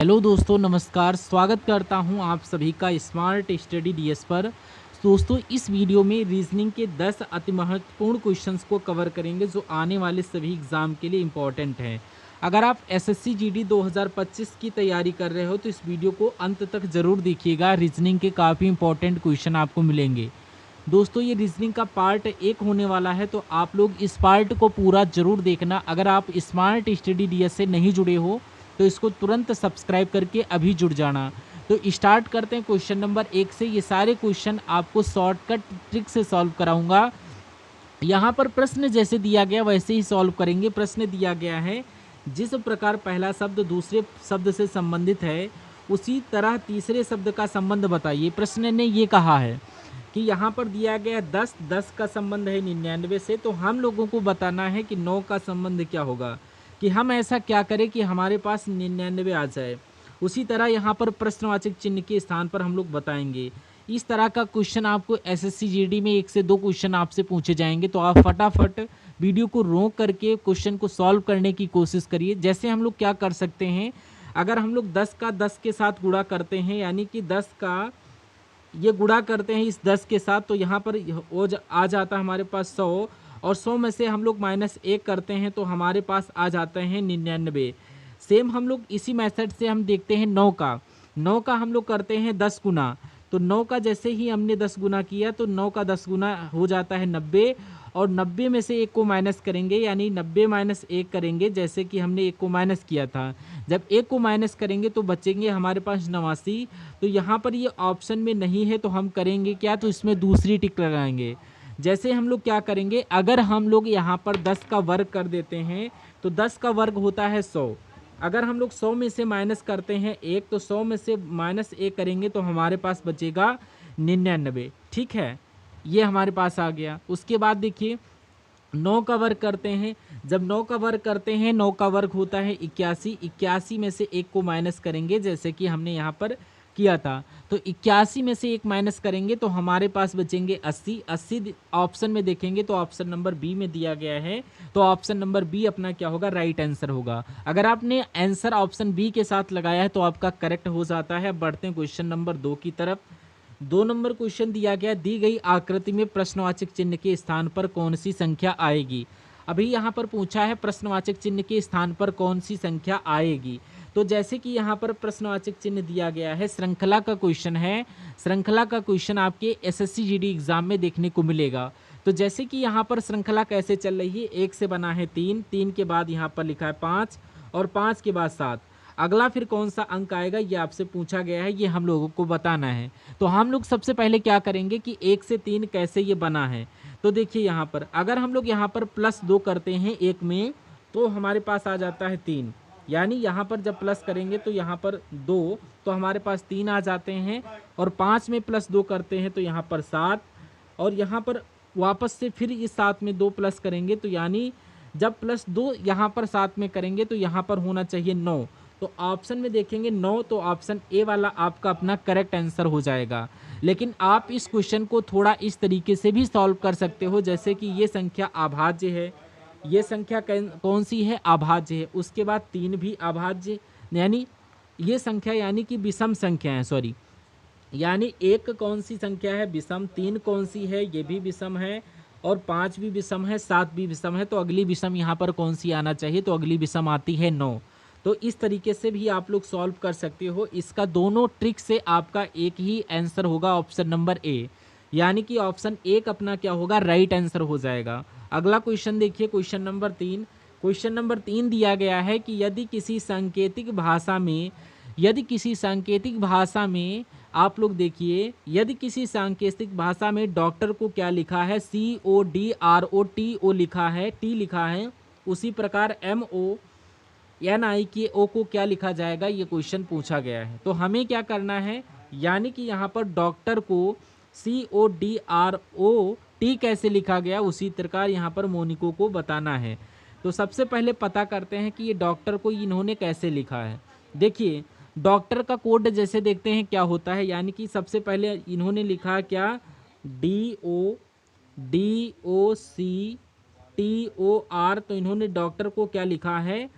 Hello दोस्तों, नमस्कार। स्वागत करता हूं आप सभी का स्मार्ट स्टडी डीएस पर। दोस्तों, इस वीडियो में रीजनिंग के 10 अति महत्वपूर्ण क्वेश्चंस को कवर करेंगे जो आने वाले सभी एग्जाम के लिए इम्पॉर्टेंट हैं। अगर आप एसएससी जीडी 2025 की तैयारी कर रहे हो तो इस वीडियो को अंत तक ज़रूर देखिएगा। रीजनिंग के काफ़ी इंपॉर्टेंट क्वेश्चन आपको मिलेंगे। दोस्तों, ये रीजनिंग का पार्ट 1 होने वाला है, तो आप लोग इस पार्ट को पूरा ज़रूर देखना। अगर आप स्मार्ट स्टडी डीएस से नहीं जुड़े हो तो इसको तुरंत सब्सक्राइब करके अभी जुड़ जाना। तो स्टार्ट करते हैं क्वेश्चन नंबर 1 से। ये सारे क्वेश्चन आपको शॉर्टकट ट्रिक से सॉल्व कराऊंगा। यहाँ पर प्रश्न जैसे दिया गया वैसे ही सॉल्व करेंगे। प्रश्न दिया गया है, जिस प्रकार पहला शब्द दूसरे शब्द से संबंधित है उसी तरह तीसरे शब्द का संबंध बताइए। प्रश्न ने ये कहा है कि यहाँ पर दिया गया 10 का संबंध है 99 से, तो हम लोगों को बताना है कि 9 का संबंध क्या होगा, कि हम ऐसा क्या करें कि हमारे पास 99 आ जाए। उसी तरह यहाँ पर प्रश्नवाचक चिन्ह के स्थान पर हम लोग बताएंगे। इस तरह का क्वेश्चन आपको एसएससी जीडी में 1 से 2 क्वेश्चन आपसे पूछे जाएंगे, तो आप फटाफट वीडियो को रोक करके क्वेश्चन को सॉल्व करने की कोशिश करिए। जैसे हम लोग क्या कर सकते हैं, अगर हम लोग 10 का 10 के साथ गुणा करते हैं, यानी कि 10 का ये गुणा करते हैं इस 10 के साथ, तो यहाँ पर आ जाता है हमारे पास 100, और 100 में से हम लोग -1 करते हैं तो हमारे पास आ जाते हैं 99। सेम हम लोग इसी मेथड से हम देखते हैं 9 का हम लोग करते हैं 10 गुना। तो 9 का जैसे ही हमने 10 गुना किया तो 9 का 10 गुना हो जाता है 90, और 90 में से 1 को माइनस करेंगे, यानी 90 माइनस 1 करेंगे, जैसे कि हमने 1 को माइनस किया था। जब 1 को माइनस करेंगे तो बचेंगे हमारे पास 89। तो यहाँ पर ये ऑप्शन में नहीं है, तो हम करेंगे क्या, तो इसमें दूसरी टिक लगाएंगे। जैसे हम लोग क्या करेंगे, अगर हम लोग यहाँ पर 10 का वर्ग कर देते हैं तो 10 का वर्ग होता है 100। अगर हम लोग 100 में से माइनस करते हैं 1, तो 100 में से -1 करेंगे तो हमारे पास बचेगा 99। ठीक है, ये हमारे पास आ गया। उसके बाद देखिए 9 का वर्ग करते हैं। जब 9 का वर्ग करते हैं, 9 का वर्ग होता है 81। 81 में से 1 को माइनस करेंगे, जैसे कि हमने यहाँ पर किया था। तो 81 में से 1 माइनस करेंगे तो हमारे पास बचेंगे 80। 80 ऑप्शन में देखेंगे तो ऑप्शन नंबर बी में दिया गया है, तो ऑप्शन नंबर बी अपना क्या होगा, राइट आंसर होगा। अगर आपने आंसर ऑप्शन बी के साथ लगाया है तो आपका करेक्ट हो जाता है। बढ़ते हैं क्वेश्चन नंबर 2 की तरफ। 2 नंबर क्वेश्चन दिया गया, दी गई आकृति में प्रश्नवाचक चिन्ह के स्थान पर कौन सी संख्या आएगी। अभी यहाँ पर पूछा है प्रश्नवाचक चिन्ह के स्थान पर कौन सी संख्या आएगी। तो जैसे कि यहाँ पर प्रश्नवाचक चिन्ह दिया गया है, श्रृंखला का क्वेश्चन है। श्रृंखला का क्वेश्चन आपके एसएससी जीडी एग्जाम में देखने को मिलेगा। तो जैसे कि यहाँ पर श्रृंखला कैसे चल रही है, 1 से बना है 3, 3 के बाद यहाँ पर लिखा है 5, और 5 के बाद 7। अगला फिर कौन सा अंक आएगा ये आपसे पूछा गया है, ये हम लोगों को बताना है। तो हम लोग सबसे पहले क्या करेंगे कि 1 से 3 कैसे ये बना है। तो देखिए यहाँ पर अगर हम लोग यहाँ पर +2 करते हैं 1 में, तो हमारे पास आ जाता है 3। यानी यहाँ पर जब प्लस करेंगे तो यहाँ पर 2, तो हमारे पास 3 आ जाते हैं। और 5 में +2 करते हैं तो यहाँ पर 7, और यहाँ पर वापस से फिर इस 7 में 2 प्लस करेंगे, तो यानी जब +2 यहाँ पर 7 में करेंगे तो यहाँ पर होना चाहिए 9। तो ऑप्शन में देखेंगे 9, तो ऑप्शन ए वाला आपका अपना करेक्ट आंसर हो जाएगा। लेकिन आप इस क्वेश्चन को थोड़ा इस तरीके से भी सॉल्व कर सकते हो, जैसे कि ये संख्या अभाज्य है, ये संख्या कौन सी है, अभाज्य है। उसके बाद 3 भी अभाज्य, यानी ये संख्या यानी कि विषम संख्या है, सॉरी, यानी 1 कौन सी संख्या है, विषम। 3 कौन सी है, ये भी विषम है। और 5 भी विषम है, 7 भी विषम है। तो अगली विषम यहाँ पर कौन सी आना चाहिए, तो अगली विषम आती है 9। तो इस तरीके से भी आप लोग सॉल्व कर सकते हो। इसका दोनों ट्रिक से आपका एक ही आंसर होगा, ऑप्शन नंबर ए, यानी कि ऑप्शन 1 अपना क्या होगा, राइट आंसर हो जाएगा। अगला क्वेश्चन देखिए, क्वेश्चन नंबर 3। क्वेश्चन नंबर 3 दिया गया है कि यदि किसी सांकेतिक भाषा में, आप लोग देखिए, यदि किसी सांकेतिक भाषा में डॉक्टर को क्या लिखा है, CODROTO लिखा है, टी लिखा है, उसी प्रकार MONI के ओ को क्या लिखा जाएगा, ये क्वेश्चन पूछा गया है। तो हमें क्या करना है, यानी कि यहाँ पर डॉक्टर को CODROT कैसे लिखा गया, उसी प्रकार यहाँ पर मोनिको को बताना है। तो सबसे पहले पता करते हैं कि ये डॉक्टर को इन्होंने कैसे लिखा है। देखिए डॉक्टर का कोड जैसे देखते हैं क्या होता है, यानी कि सबसे पहले इन्होंने लिखा क्या, DOCTOR। तो इन्होंने डॉक्टर को क्या लिखा है,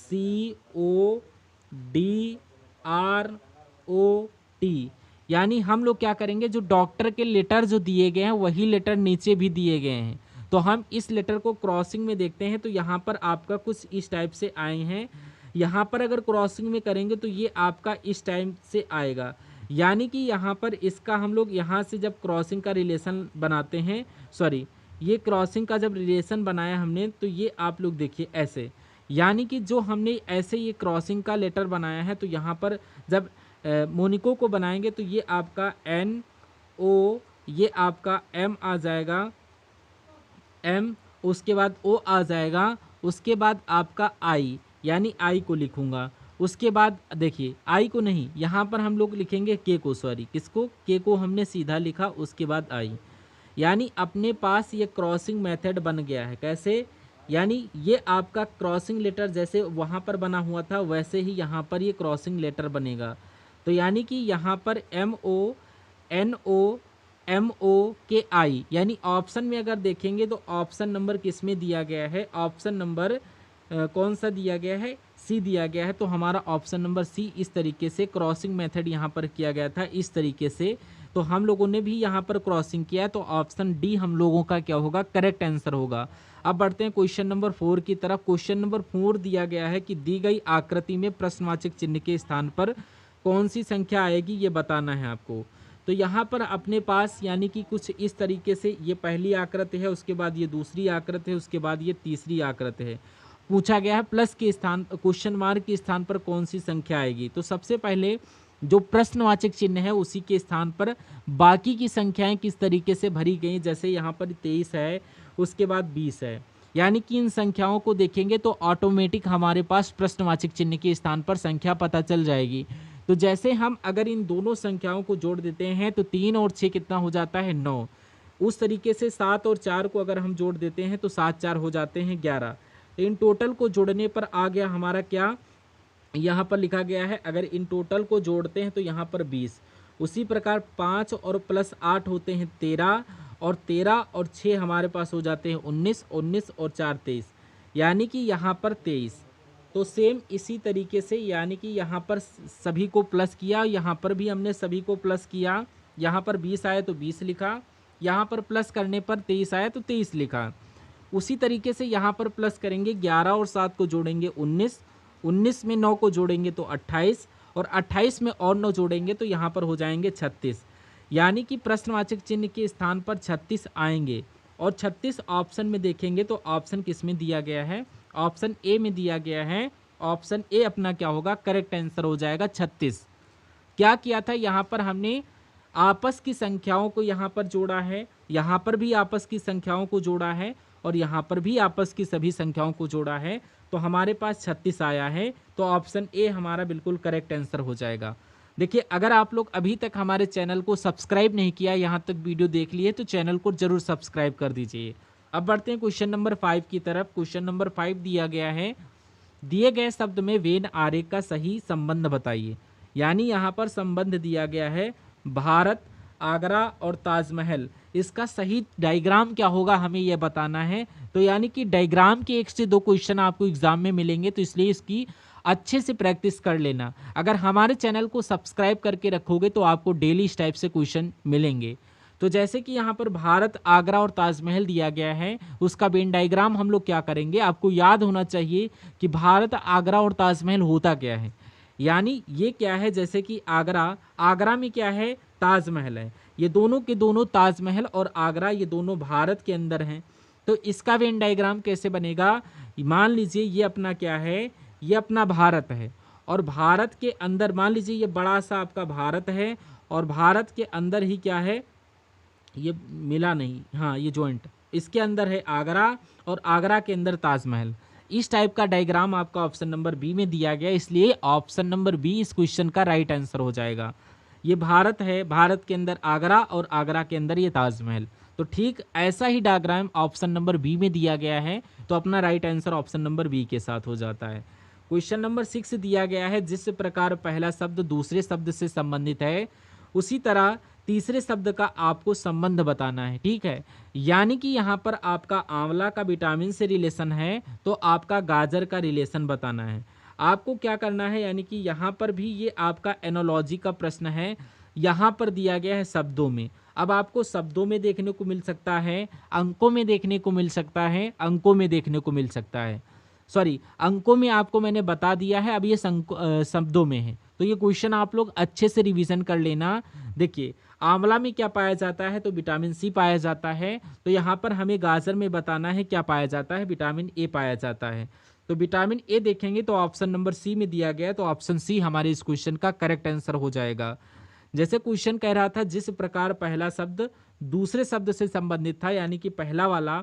CODROT ROT। यानी हम लोग क्या करेंगे, जो डॉक्टर के लेटर जो दिए गए हैं वही लेटर नीचे भी दिए गए हैं, तो हम इस लेटर को क्रॉसिंग में देखते हैं। तो यहाँ पर आपका कुछ इस टाइप से आए हैं। यहाँ पर अगर क्रॉसिंग में करेंगे तो ये आपका इस टाइप से आएगा। यानी कि यहाँ पर इसका हम लोग यहाँ से जब क्रॉसिंग का रिलेशन बनाते हैं, सॉरी, ये क्रॉसिंग का जब रिलेशन बनाया हमने, तो ये आप लोग देखिए ऐसे। यानी कि जो हमने ऐसे ये क्रॉसिंग का लेटर बनाया है, तो यहाँ पर जब मोनिको को बनाएंगे तो ये आपका NO, ये आपका M आ जाएगा, M, उसके बाद O आ जाएगा, उसके बाद आपका I, यानी I को लिखूंगा। उसके बाद देखिए I को नहीं, यहाँ पर हम लोग लिखेंगे K को, सॉरी, किसको, K को हमने सीधा लिखा, उसके बाद I। यानी अपने पास ये क्रॉसिंग मेथड बन गया है। कैसे, यानी ये आपका क्रॉसिंग लेटर जैसे वहाँ पर बना हुआ था वैसे ही यहाँ पर ये क्रॉसिंग लेटर बनेगा। तो यानी कि यहाँ पर MONOMOKI, यानी ऑप्शन में अगर देखेंगे तो ऑप्शन नंबर किस में दिया गया है, ऑप्शन नंबर कौन सा दिया गया है, C दिया गया है। तो हमारा ऑप्शन नंबर C इस तरीके से क्रॉसिंग मेथड यहाँ पर किया गया था, इस तरीके से। तो हम लोगों ने भी यहाँ पर क्रॉसिंग किया है, तो ऑप्शन डी हम लोगों का क्या होगा, करेक्ट आंसर होगा। अब बढ़ते हैं क्वेश्चन नंबर 4 की तरफ। क्वेश्चन नंबर 4 दिया गया है कि दी गई आकृति में प्रश्नवाचक चिन्ह के स्थान पर कौन सी संख्या आएगी, ये बताना है आपको। तो यहाँ पर अपने पास यानी कि कुछ इस तरीके से ये पहली आकृति है, उसके बाद ये दूसरी आकृति है, उसके बाद ये तीसरी आकृति है। पूछा गया है प्लस के स्थान, क्वेश्चन मार्क के स्थान पर कौन सी संख्या आएगी। तो सबसे पहले जो प्रश्नवाचक चिन्ह है उसी के स्थान पर बाकी की संख्याएं किस तरीके से भरी गई, जैसे यहाँ पर 23 है, उसके बाद 20 है। यानी कि इन संख्याओं को देखेंगे तो ऑटोमेटिक हमारे पास प्रश्नवाचक चिन्ह के स्थान पर संख्या पता चल जाएगी। तो जैसे हम अगर इन दोनों संख्याओं को जोड़ देते हैं तो 3 और 6 कितना हो जाता है, 9। उस तरीके से 7 और 4 को अगर हम जोड़ देते हैं तो 7 4 हो जाते हैं 11। इन टोटल को जोड़ने पर आ गया हमारा क्या, यहाँ पर लिखा गया है, अगर इन टोटल को जोड़ते हैं तो यहाँ पर 20। उसी प्रकार 5 और प्लस 8 होते हैं 13, और 13 और 6 हमारे पास हो जाते हैं 19, 19 और 4 23, यानी कि यहाँ पर 23। तो सेम इसी तरीके से यानी कि यहाँ पर सभी को प्लस किया, यहाँ पर भी हमने सभी को प्लस किया। यहाँ पर 20 आया तो 20 लिखा, यहाँ पर प्लस करने पर 23 आया तो 23 लिखा। उसी तरीके से यहाँ पर प्लस करेंगे, 11 और 7 को जोड़ेंगे 19, 19 में 9 को जोड़ेंगे तो 28, और 28 में और 9 जोड़ेंगे तो यहाँ पर हो जाएंगे 36। यानी कि प्रश्नवाचक चिन्ह के स्थान पर 36 आएंगे। और 36 ऑप्शन में देखेंगे तो ऑप्शन किस में दिया गया है, ऑप्शन ए में दिया गया है। ऑप्शन ए अपना क्या होगा, करेक्ट आंसर हो जाएगा 36। क्या किया था, यहाँ पर हमने आपस की संख्याओं को यहाँ पर जोड़ा है, यहाँ पर भी आपस की संख्याओं को जोड़ा है, और यहाँ पर भी आपस की सभी संख्याओं को जोड़ा है, तो हमारे पास 36 आया है। तो ऑप्शन ए हमारा बिल्कुल करेक्ट आंसर हो जाएगा। देखिए, अगर आप लोग अभी तक हमारे चैनल को सब्सक्राइब नहीं किया, यहाँ तक वीडियो देख लिए, तो चैनल को जरूर सब्सक्राइब कर दीजिए। अब बढ़ते हैं क्वेश्चन नंबर 5 की तरफ। क्वेश्चन नंबर 5 दिया गया है, दिए गए शब्द में वेन आरेख का सही संबंध बताइए। यानी यहाँ पर संबंध दिया गया है भारत, आगरा और ताजमहल, इसका सही डायग्राम क्या होगा हमें यह बताना है। तो यानी कि डायग्राम के 1 से 2 क्वेश्चन आपको एग्जाम में मिलेंगे, तो इसलिए इसकी अच्छे से प्रैक्टिस कर लेना। अगर हमारे चैनल को सब्सक्राइब करके रखोगे तो आपको डेली इस टाइप से क्वेश्चन मिलेंगे। तो जैसे कि यहाँ पर भारत, आगरा और ताजमहल दिया गया है, उसका वेन डायग्राम हम लोग क्या करेंगे, आपको याद होना चाहिए कि भारत, आगरा और ताजमहल होता क्या है। यानी ये क्या है, जैसे कि आगरा, आगरा में क्या है, ताजमहल है। ये दोनों के दोनों, ताजमहल और आगरा, ये दोनों भारत के अंदर हैं। तो इसका वेन डायग्राम कैसे बनेगा, मान लीजिए ये अपना क्या है, ये अपना भारत है, और भारत के अंदर मान लीजिए ये बड़ा सा आपका भारत है, और भारत के अंदर ही क्या है, ये मिला नहीं, हाँ ये जॉइंट, इसके अंदर है आगरा, और आगरा के अंदर ताजमहल। इस टाइप का डायग्राम आपका ऑप्शन नंबर बी में दिया गया, इसलिए ऑप्शन नंबर बी इस क्वेश्चन का राइट आंसर हो जाएगा। ये भारत है, भारत के अंदर आगरा, और आगरा के अंदर ये ताजमहल। तो ठीक ऐसा ही डायग्राम ऑप्शन नंबर बी में दिया गया है, तो अपना right answer option number B के साथ हो जाता है। क्वेश्चन नंबर 6 दिया गया है, जिस प्रकार पहला शब्द दूसरे शब्द से संबंधित है, उसी तरह तीसरे शब्द का आपको संबंध बताना है। ठीक है, यानी कि यहाँ पर आपका आंवला का विटामिन से रिलेशन है, तो आपका गाजर का रिलेशन बताना है। आपको क्या करना है, यानी कि यहाँ पर भी ये आपका एनोलॉजी का प्रश्न है, यहाँ पर दिया गया है शब्दों में। अब आपको शब्दों में देखने को मिल सकता है, अंकों में देखने को मिल सकता है, अंकों में देखने को मिल सकता है। सॉरी, अंकों में आपको मैंने बता दिया है, अब ये शब्दों में है। तो ये क्वेश्चन आप लोग अच्छे से रिवीजन कर लेना। देखिए, आंवला में क्या पाया जाता है, तो विटामिन सी पाया जाता है। तो यहाँ पर हमें गाजर में बताना है क्या पाया जाता है, विटामिन ए पाया जाता है। तो विटामिन ए देखेंगे तो ऑप्शन नंबर सी में दिया गया है, तो ऑप्शन सी हमारे इस क्वेश्चन का करेक्ट आंसर हो जाएगा। जैसे क्वेश्चन कह रहा था, जिस प्रकार पहला शब्द दूसरे शब्द से संबंधित था, यानी कि पहला वाला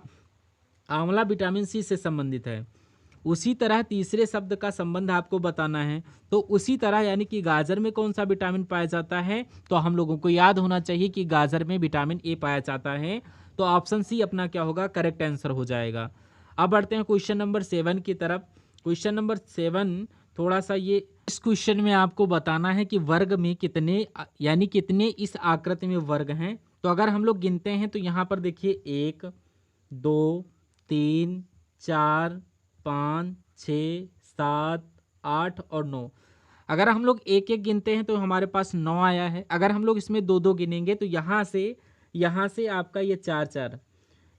आंवला विटामिन सी से संबंधित है, उसी तरह तीसरे शब्द का संबंध आपको बताना है। तो उसी तरह यानी कि गाजर में कौन सा विटामिन पाया जाता है, तो हम लोगों को याद होना चाहिए कि गाजर में विटामिन ए पाया जाता है। तो ऑप्शन सी अपना क्या होगा, करेक्ट आंसर हो जाएगा। अब बढ़ते हैं क्वेश्चन नंबर 7 की तरफ। क्वेश्चन नंबर 7 थोड़ा सा ये, इस क्वेश्चन में आपको बताना है कि वर्ग में कितने, यानी कितने इस आकृति में वर्ग हैं। तो अगर हम लोग गिनते हैं तो यहाँ पर देखिए 1 2 3 4 5 6 7 8 और 9। अगर हम लोग एक एक गिनते हैं तो हमारे पास 9 आया है। अगर हम लोग इसमें दो दो गिनेंगे तो यहाँ से आपका ये 4 4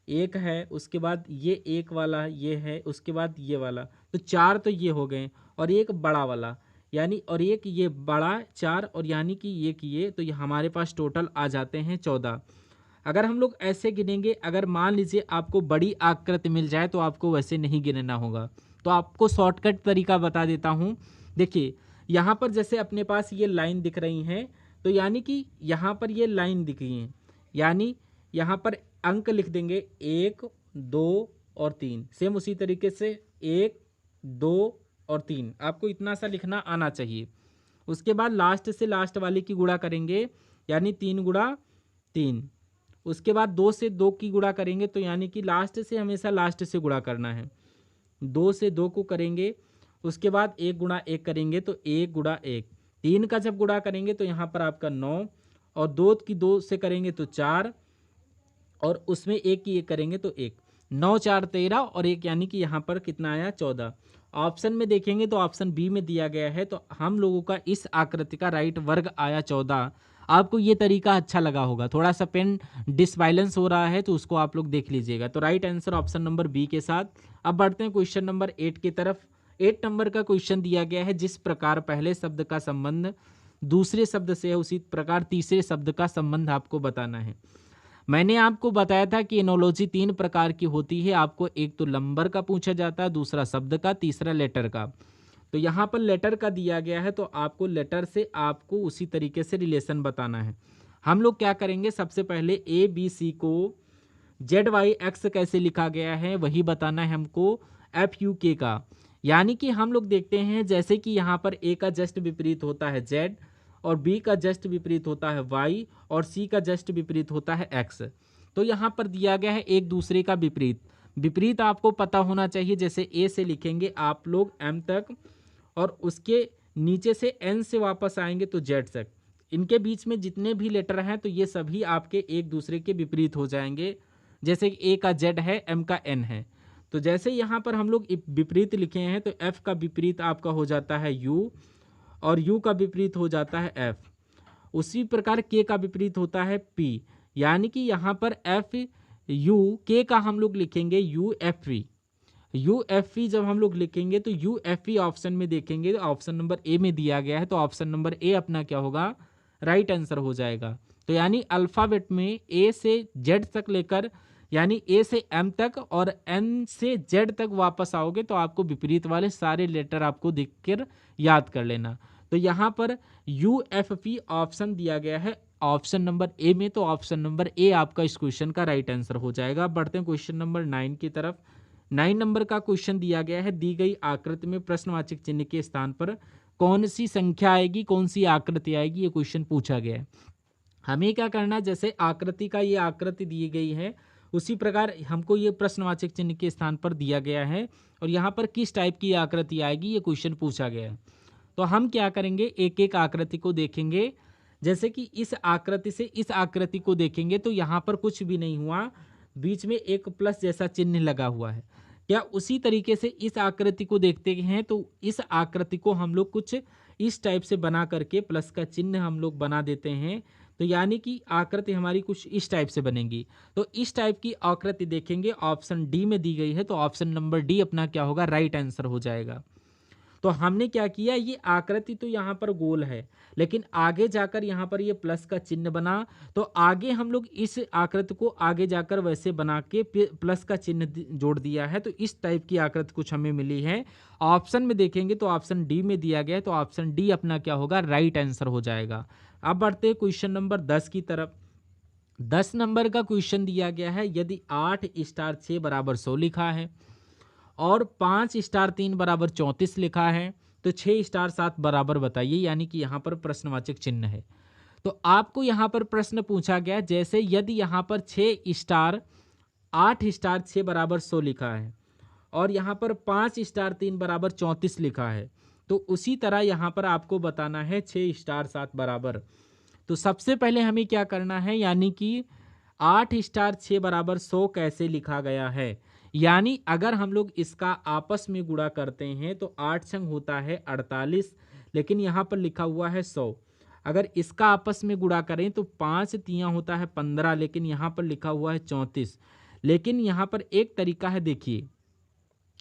एक है, उसके बाद ये एक वाला ये है, उसके बाद ये वाला, तो 4 तो ये हो गए, और एक बड़ा वाला यानी, और एक ये बड़ा 4, और यानी कि ये तो ये हमारे पास टोटल आ जाते हैं 14। अगर हम लोग ऐसे गिनेंगे, अगर मान लीजिए आपको बड़ी आकृति मिल जाए तो आपको वैसे नहीं गिनना होगा। तो आपको शॉर्टकट तरीका बता देता हूँ। देखिए, यहाँ पर जैसे अपने पास ये लाइन दिख रही हैं, तो यानी कि यहाँ पर ये लाइन दिख रही हैं, यानी यहाँ पर अंक लिख देंगे 1 2 और 3। सेम उसी तरीके से 1 2 और 3, आपको इतना सा लिखना आना चाहिए। उसके बाद लास्ट से लास्ट वाले की गुणा करेंगे, यानी 3 गुणा 3। उसके बाद 2 से 2 की गुणा करेंगे, तो यानी कि लास्ट से हमेशा लास्ट से गुणा करना है। 2 से 2 को करेंगे, उसके बाद 1 गुणा 1 करेंगे तो 1 गुणा 1। 3 का जब गुणा करेंगे तो यहाँ पर आपका 9, और 2 की 2 से करेंगे तो 4, और उसमें 1 की 1 करेंगे तो 1। 9 4 13 और 1, यानी कि यहाँ पर कितना आया, 14। ऑप्शन में देखेंगे तो ऑप्शन बी में दिया गया है, तो हम लोगों का इस आकृति का राइट वर्ग आया 14। आपको ये तरीका अच्छा लगा होगा। थोड़ा सा पेन डिसबैलेंस हो रहा है तो उसको आप लोग देख लीजिएगा। तो right answer option number B के साथ। अब बढ़ते हैं क्वेश्चन नंबर 8 की तरफ। 8 नंबर का क्वेश्चन दिया गया है, जिस प्रकार पहले शब्द का संबंध दूसरे शब्द से है, उसी प्रकार तीसरे शब्द का संबंध आपको बताना है। मैंने आपको बताया था कि एनोलॉजी 3 प्रकार की होती है। आपको एक तो नंबर का पूछा जाता है, दूसरा शब्द का, तीसरा लेटर का। तो यहाँ पर लेटर का दिया गया है, तो आपको लेटर से आपको उसी तरीके से रिलेशन बताना है। हम लोग क्या करेंगे, सबसे पहले ए बी सी को ZYX कैसे लिखा गया है वही बताना है हमको, FUK का। यानी कि हम लोग देखते हैं, जैसे कि यहाँ पर ए का जस्ट विपरीत होता है Z, और बी का जस्ट विपरीत होता है Y, और सी का जस्ट विपरीत होता है X। तो यहाँ पर दिया गया है एक दूसरे का विपरीत। विपरीत आपको पता होना चाहिए। जैसे ए से लिखेंगे आप लोग M तक, और उसके नीचे से N से वापस आएंगे तो Z तक। इनके बीच में जितने भी लेटर हैं तो ये सभी आपके एक दूसरे के विपरीत हो जाएंगे। जैसे ए का Z है, M का N है। तो जैसे यहाँ पर हम लोग विपरीत लिखे हैं, तो F का विपरीत आपका हो जाता है U, और U का विपरीत हो जाता है F। उसी प्रकार K का विपरीत होता है P, यानी कि यहाँ पर FUK का हम लोग लिखेंगे UFV। UFV जब हम लोग लिखेंगे तो UFV ऑप्शन में देखेंगे तो ऑप्शन नंबर ए में दिया गया है, तो ऑप्शन नंबर ए अपना क्या होगा, राइट आंसर हो जाएगा। तो यानी अल्फ़ाबेट में ए से जेड तक लेकर, यानी ए से एम तक और एन से जेड तक वापस आओगे तो आपको विपरीत वाले सारे लेटर आपको देखकर याद कर लेना। तो यहाँ पर UFP ऑप्शन दिया गया है ऑप्शन नंबर ए में, तो ऑप्शन नंबर ए आपका इस क्वेश्चन का राइट आंसर हो जाएगा। बढ़ते हैं क्वेश्चन नंबर 9 की तरफ। 9 नंबर का क्वेश्चन दिया गया है, दी गई आकृति में प्रश्नवाचक चिन्ह के स्थान पर कौन सी संख्या आएगी, कौन सी आकृति आएगी, ये क्वेश्चन पूछा गया है। हमें क्या करना है, जैसे आकृति का ये आकृति दी गई है उसी प्रकार हमको ये प्रश्नवाचक चिन्ह के स्थान पर दिया गया है, और यहाँ पर किस टाइप की आकृति आएगी ये क्वेश्चन पूछा गया है। तो हम क्या करेंगे, एक एक आकृति को देखेंगे। जैसे कि इस आकृति से इस आकृति को देखेंगे तो यहाँ पर कुछ भी नहीं हुआ, बीच में एक प्लस जैसा चिन्ह लगा हुआ है। क्या उसी तरीके से इस आकृति को देखते हैं तो इस आकृति को हम लोग कुछ इस टाइप से बना करके प्लस का चिन्ह हम लोग बना देते हैं, तो यानी कि आकृति हमारी कुछ इस टाइप से बनेगी। तो इस टाइप की आकृति देखेंगे ऑप्शन डी में दी गई है, तो ऑप्शन नंबर डी अपना क्या होगा, राइट आंसर हो जाएगा। तो हमने क्या किया, ये आकृति तो यहाँ पर गोल है, लेकिन आगे जाकर यहाँ पर ये प्लस का चिन्ह बना, तो आगे हम लोग इस आकृति को आगे जाकर वैसे बना के प्लस का चिन्ह जोड़ दिया है। तो इस टाइप की आकृति कुछ हमें मिली है। ऑप्शन में देखेंगे तो ऑप्शन डी में दिया गया है, तो ऑप्शन डी अपना क्या होगा, राइट आंसर हो जाएगा। अब बढ़ते हैं क्वेश्चन नंबर 10 की तरफ। 10 नंबर का क्वेश्चन दिया गया है, यदि 8 स्टार 6 बराबर 100 लिखा है और 5 स्टार 3 बराबर 34 लिखा है, तो 6 स्टार 7 बराबर बताइए, यानी कि यहाँ पर प्रश्नवाचक चिन्ह है। तो आपको यहाँ पर प्रश्न पूछा गया, जैसे यदि यहाँ पर 6 स्टार 8 स्टार 6 बराबर 100 लिखा है और यहाँ पर 5 स्टार 3 बराबर 34 लिखा है, तो उसी तरह यहाँ पर आपको बताना है 6 स्टार 7 बराबर। तो सबसे पहले हमें क्या करना है, यानी कि 8 स्टार 6 बराबर 100 कैसे लिखा गया है, यानी अगर हम लोग इसका आपस में गुणा करते हैं तो 8 संग होता है 48, लेकिन यहाँ पर लिखा हुआ है 100। अगर इसका आपस में गुणा करें तो 5 तियाँ होता है 15, लेकिन यहाँ पर लिखा हुआ है 34। लेकिन यहाँ पर एक तरीका है, देखिए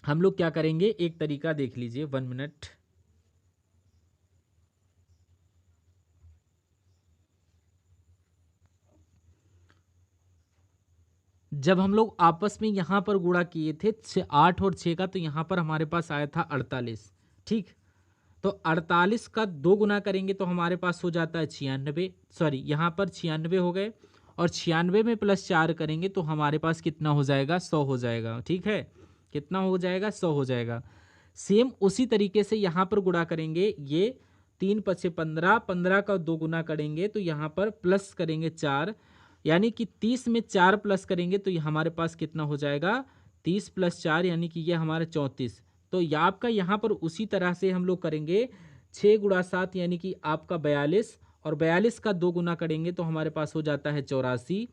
हम लोग क्या करेंगे, एक तरीका देख लीजिए, 1 मिनट। जब हम लोग आपस में यहाँ पर गुणा किए थे 8 और 6 का, तो यहाँ पर हमारे पास आया था 48, ठीक। तो 48 का 2 गुना करेंगे तो हमारे पास हो जाता है 96, सॉरी यहाँ पर 96 हो गए, और 96 में प्लस 4 करेंगे तो हमारे पास कितना हो जाएगा, 100 हो जाएगा, ठीक है। कितना हो जाएगा, 100 हो जाएगा। सेम उसी तरीके से यहाँ पर गुणा करेंगे, ये 3 पचे 15, 15 का 2 गुना करेंगे तो यहाँ पर प्लस करेंगे 4, यानी कि 30 में 4 प्लस करेंगे तो ये हमारे पास कितना हो जाएगा, 30 प्लस 4 यानी कि ये हमारे 34। तो ये आपका यहाँ पर उसी तरह से हम लोग करेंगे 6 गुणा 7 यानी कि आपका 42, और 42 का 2 गुना करेंगे तो हमारे पास हो जाता है 84,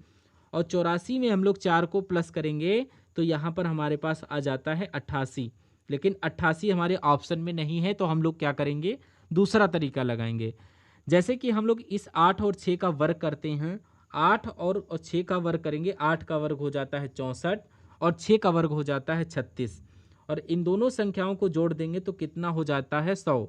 और 84 में हम लोग 4 को प्लस करेंगे तो यहाँ पर हमारे पास आ जाता है 88। लेकिन 88 हमारे ऑप्शन में नहीं है, तो हम लोग क्या करेंगे, दूसरा तरीका लगाएंगे। जैसे कि हम लोग इस 8 और 6 का वर्ग करते हैं, 8 और 6 का वर्ग करेंगे, 8 का वर्ग हो जाता है 64 और 6 का वर्ग हो जाता है 36, और इन दोनों संख्याओं को जोड़ देंगे तो कितना हो जाता है, 100।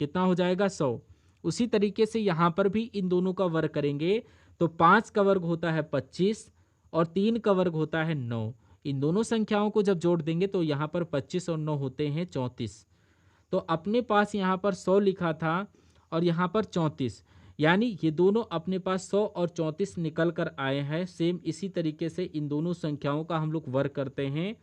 कितना हो जाएगा, 100। उसी तरीके से यहाँ पर भी इन दोनों का वर्ग करेंगे तो 5 का वर्ग होता है 25 और 3 का वर्ग होता है 9। इन दोनों संख्याओं को जब जोड़ देंगे तो यहाँ पर 25 और 9 होते हैं 34। तो अपने पास यहाँ पर 100 लिखा था और यहाँ पर 34, यानी ये दोनों अपने पास 100 और 34 निकल कर आए हैं। सेम इसी तरीके से इन दोनों संख्याओं का हम लोग वर्ग करते हैं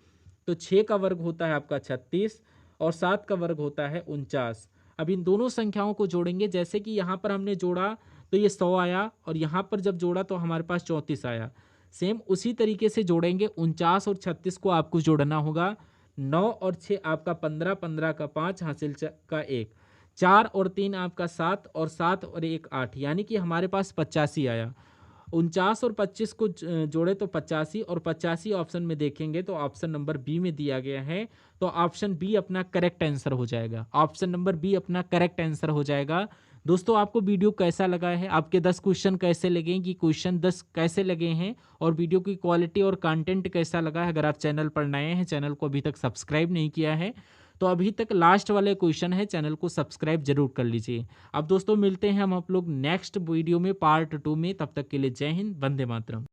तो 6 का वर्ग होता है आपका 36 और 7 का वर्ग होता है 49। अब इन दोनों संख्याओं को जोड़ेंगे, जैसे कि यहाँ पर हमने जोड़ा तो ये 100 आया, और यहाँ पर जब जोड़ा तो हमारे पास 34 आया। सेम उसी तरीके से जोड़ेंगे, 49 और 36 को आपको जोड़ना होगा। 9 और 6 आपका 15, 15 का 5 हासिल का 1, 4 और 3 आपका 7 और 7 और 1 8, यानी कि हमारे पास 85 आया। 49 और 25 को जोड़े तो 85, और 85 ऑप्शन में देखेंगे तो ऑप्शन नंबर बी में दिया गया है, तो ऑप्शन बी अपना करेक्ट आंसर हो जाएगा। ऑप्शन नंबर बी अपना करेक्ट आंसर हो जाएगा। दोस्तों, आपको वीडियो कैसा लगा है, आपके 10 क्वेश्चन कैसे लगे, कि क्वेश्चन 10 कैसे लगे हैं, और वीडियो की क्वालिटी और कंटेंट कैसा लगा है। अगर आप चैनल पर नए हैं, चैनल को अभी तक सब्सक्राइब नहीं किया है, तो अभी तक लास्ट वाले क्वेश्चन है, चैनल को सब्सक्राइब जरूर कर लीजिए। अब दोस्तों मिलते हैं हम आप लोग नेक्स्ट वीडियो में पार्ट 2 में, तब तक के लिए जय हिंद, वंदे मातरम।